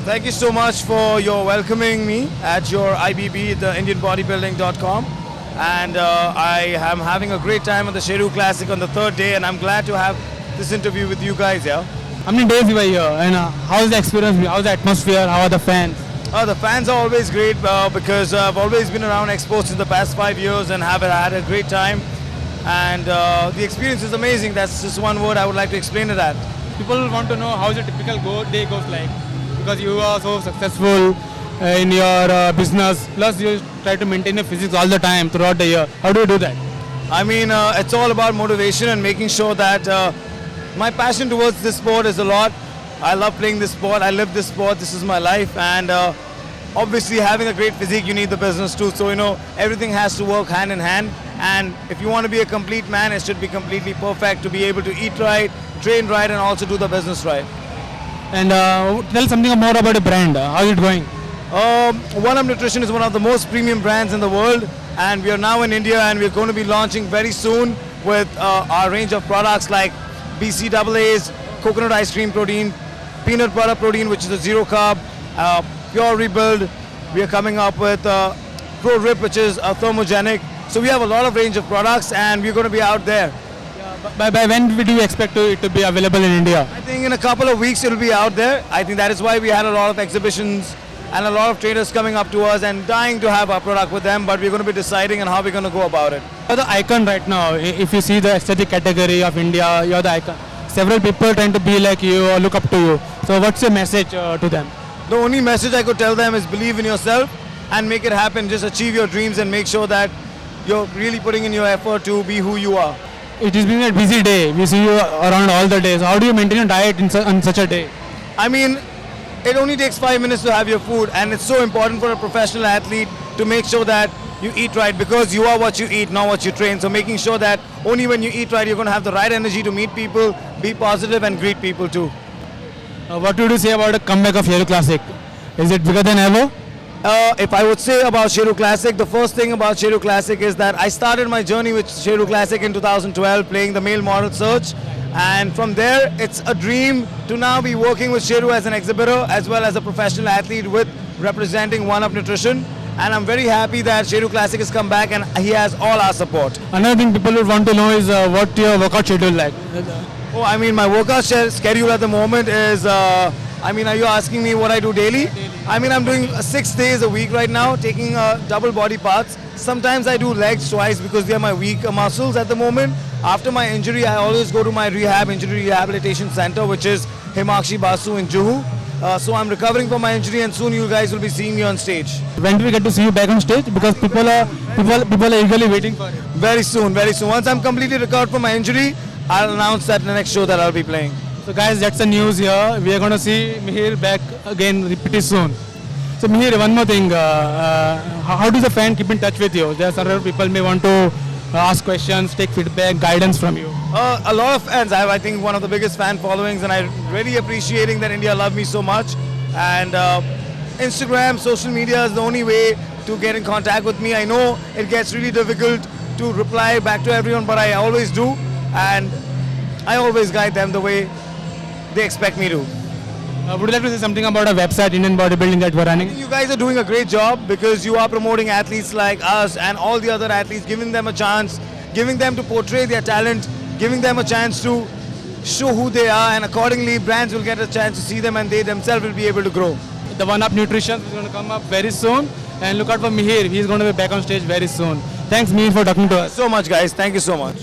Thank you so much for your welcoming me at your IBB, the IndianBodybuilding.com. And I am having a great time at the Sheru Classic on the third day, and I'm glad to have this interview with you guys, yeah. How many days you were here and how's the experience? How's the atmosphere? How are the fans? The fans are always great because I've always been around expos in the past 5 years and have had a great time. And the experience is amazing. That's just one word I would like to explain to that. People want to know how the typical day goes like, because you are so successful in your business, plus you try to maintain your physique all the time throughout the year. How do you do that? I mean, it's all about motivation and making sure that my passion towards this sport is a lot. I love playing this sport. I live this sport. This is my life. And obviously, having a great physique, you need the business too. So, everything has to work hand in hand. And if you want to be a complete man, it should be completely perfect to be able to eat right, train right, and also do the business right. And tell something more about the brand. How is it going? One Up Nutrition is one of the most premium brands in the world, and we are now in India, and we're going to be launching very soon with our range of products like BCAAs, coconut ice cream protein, peanut butter protein, which is a zero carb, pure rebuild. We are coming up with Pro Rip, which is thermogenic. So we have a lot of range of products, and we're going to be out there. By when do you expect it to be available in India? I think in a couple of weeks it will be out there. I think that is why we had a lot of exhibitions and a lot of traders coming up to us and dying to have our product with them, but we're going to be deciding on how we're going to go about it. You're the icon right now. If you see the aesthetic category of India, you're the icon. Several people trying to be like you or look up to you. So what's your message to them? The only message I could tell them is believe in yourself and make it happen. Just achieve your dreams and make sure that you're really putting in your effort to be who you are. It has been a busy day. We see you around all the days. How do you maintain a diet on such a day? I mean, it only takes 5 minutes to have your food, and it's so important for a professional athlete to make sure that you eat right, because you are what you eat, not what you train. So making sure that only when you eat right, you're going to have the right energy to meet people, be positive, and greet people too. What would you say about the comeback of Sheru Classic? Is it bigger than ever? If I would say about Sheru Classic, the first thing about Sheru Classic is that I started my journey with Sheru Classic in 2012 playing the male model search, and from there it's a dream to now be working with Sheru as an exhibitor as well as a professional athlete with representing One Up Nutrition, and I'm very happy that Sheru Classic has come back and he has all our support. Another thing people would want to know is what your workout schedule like? Oh, I mean, my workout schedule at the moment is, are you asking me what I do daily? I mean, I'm doing 6 days a week right now, taking double body parts. Sometimes I do legs twice because they are my weak muscles at the moment. After my injury, I always go to my injury rehabilitation center, which is Himakshi Basu in Juhu. So I'm recovering from my injury, and soon you guys will be seeing me on stage. When do we get to see you back on stage? Because people are eagerly waiting for it. Very soon, very soon. Once I'm completely recovered from my injury, I'll announce that in the next show that I'll be playing. So guys, that's the news here. We are going to see Mihir back again pretty soon. So Mihir, one more thing. How does a fan keep in touch with you? There are several people may want to ask questions, take feedback, guidance from you. A lot of fans. I have, I think, one of the biggest fan followings, and I'm really appreciating that India love me so much. And Instagram, social media is the only way to get in contact with me. I know it gets really difficult to reply back to everyone, but I always do, and I always guide them the way they expect me to. Would you like to say something about a website, Indian Bodybuilding, that we're running? You guys are doing a great job because you are promoting athletes like us and all the other athletes, giving them a chance, giving them to portray their talent, giving them a chance to show who they are, and accordingly brands will get a chance to see them and they themselves will be able to grow. The One Up Nutrition is going to come up very soon, and look out for Mihir. He's going to be back on stage very soon. Thanks Mihir for talking to us. So much, guys. Thank you so much.